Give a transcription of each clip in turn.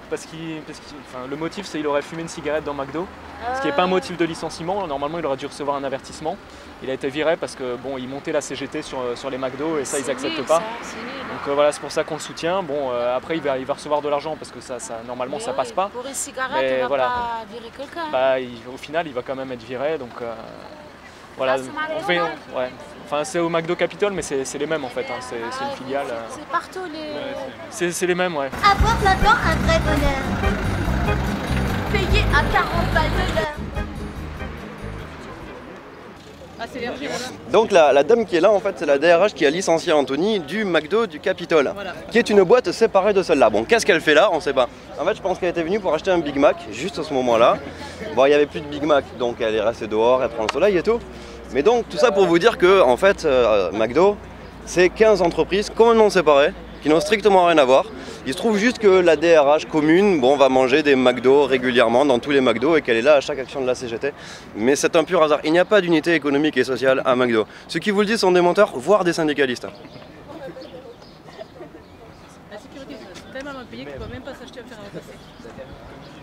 Parce le motif c'est qu'il aurait fumé une cigarette dans McDo, ce qui n'est pas un motif de licenciement. Normalement il aurait dû recevoir un avertissement. Il a été viré parce que bon, il montait la CGT sur les McDo et ça ils acceptent pas. Donc voilà, c'est pour ça qu'on le soutient. Bon après il va recevoir de l'argent parce que ça normalement ça passe pas. Pour une cigarette, on va pas virer quelqu'un. Au final il va quand même être viré, donc voilà. Enfin c'est au McDo Capitole mais c'est les mêmes en fait, hein. C'est une filiale. C'est partout les... C'est les mêmes, ouais. Avoir 20 ans, un vrai bonheur. Payé à 40 balles de l'heure. Ah, c'est l'énergie, voilà. Donc la dame qui est là, en fait, c'est la DRH qui a licencié Anthony du McDo du Capitole, voilà. Qui est une boîte séparée de celle-là. Bon, qu'est-ce qu'elle fait là? On sait pas. En fait, je pense qu'elle était venue pour acheter un Big Mac, juste à ce moment-là. Bon, il n'y avait plus de Big Mac, donc elle est restée dehors, elle prend le soleil et tout. Mais donc, tout ça pour vous dire que, en fait, McDo, c'est 15 entreprises complètement séparées, qui n'ont strictement rien à voir. Il se trouve juste que la DRH commune va manger des McDo régulièrement dans tous les McDo et qu'elle est là à chaque action de la CGT. Mais c'est un pur hasard. Il n'y a pas d'unité économique et sociale à McDo. Ceux qui vous le disent sont des menteurs, voire des syndicalistes. La sécurité, c'est tellement mal payé qu'on ne peut même pas s'acheter un fer à repasser.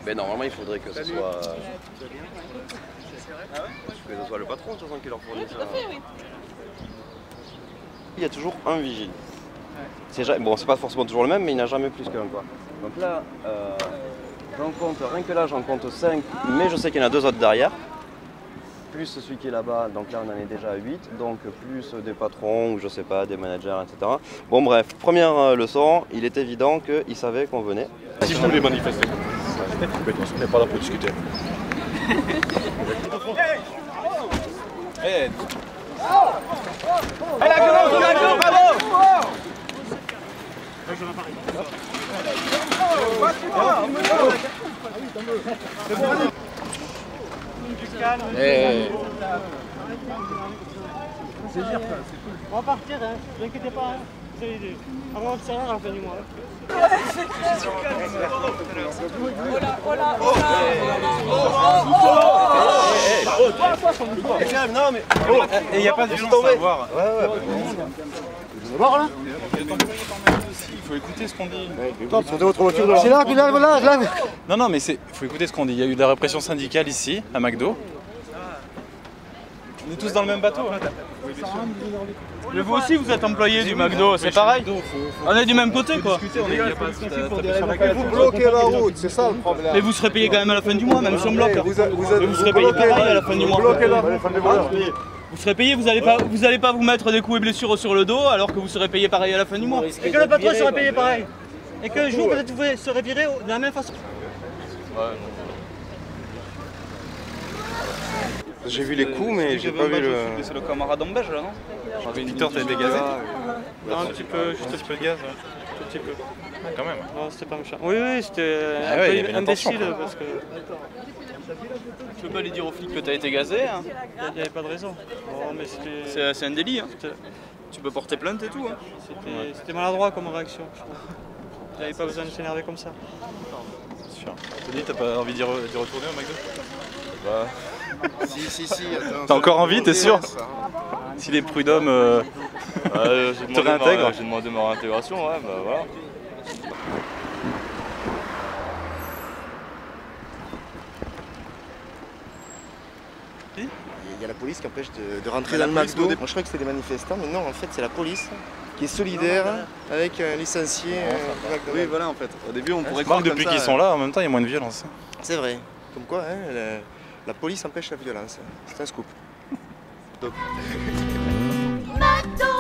Mais normalement, il faudrait que ce soit... que ce soit le patron de toute façon qui leur fournit ça. Tout à fait, oui. Il y a toujours un vigile. Bon, c'est pas forcément toujours le même, mais il n'y en a jamais plus qu'un, quoi. Donc là, j'en compte, rien que là, j'en compte 5, mais je sais qu'il y en a 2 autres derrière. Plus celui qui est là-bas, donc là on en est déjà à 8, donc plus des patrons, ou je sais pas, des managers, etc. Bon bref, première leçon, il est évident qu'ils savaient qu'on venait. Si vous voulez manifester, on n'est pas là pour discuter. Hey. La violence, bravo! On va partir, hein. Ne vous inquiétez pas. Hein. On va observer à la fin du mois. Non mais il n'y a pas de violence à voir. Vous voir là? Il faut écouter ce qu'on dit. C'est là, puis là. Non mais il faut écouter ce qu'on dit. Il y a eu de la répression syndicale ici, à McDo. On est tous dans le même bateau. Hein. Mais vous aussi vous êtes employé du McDo, c'est pareil. On est du même côté quoi. Vous bloquez la route, c'est ça le problème. Mais vous serez payé quand même à la fin du mois, même si on bloque. Mais vous serez payé pareil à la fin du mois. Vous serez payé, vous allez pas vous mettre des coups et blessures sur le dos alors que vous serez payé pareil à la fin du mois. Et que le patron sera payé pareil. Et qu'un jour peut-être vous serez viré de la même façon. J'ai vu les coups, mais j'ai pas vu le... C'est le camarade en beige là, non? Victor, t'as été gazé? Non, un petit peu, juste un petit peu de gaz. Un petit peu. Quand même. Non, c'était pas méchant. Oui, c'était un peu imbécile parce que... Tu peux pas lui dire aux flics que t'as été gazé, hein? Il n'y avait pas de raison. Bon, mais c'était... C'est un délit, hein? Tu peux porter plainte et tout, hein? C'était maladroit comme réaction, je crois. Il n'avait pas besoin de s'énerver comme ça. C'est sûr. Tony, t'as pas envie d'y retourner au McDo? Bah... Si, T'as encore envie, t'es sûr? Si les prud'hommes te réintègrent? J'ai demandé ma réintégration, ouais, bah voilà. Il y a la police qui empêche de rentrer dans le McDo. Moi je crois que c'était des manifestants, mais non, en fait c'est la police qui est solidaire avec un licencié. Oui, voilà, en fait. Au début, on pourrait croire que depuis qu'ils sont là, en même temps, il y a moins de violence. C'est vrai. Comme quoi, hein, la police empêche la violence. C'est un scoop. McDo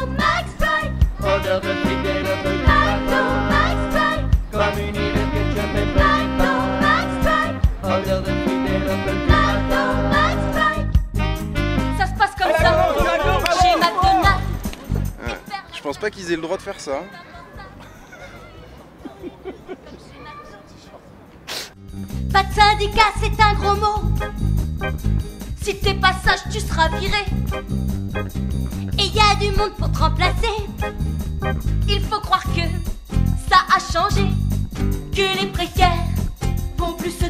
Max Strike. Order the ticket of the McDo Max Strike. Community kitchen McDo Max Strike. Order the ticket of the McDo Max Strike. Ça se passe comme ça chez McDonald's. Je pense pas qu'ils aient le droit de faire ça. Pas de syndicat, c'est un gros mot. Si t'es pas sage, tu seras viré. Et y a du monde pour te remplacer. Il faut croire que ça a changé, que les précaires vont plus se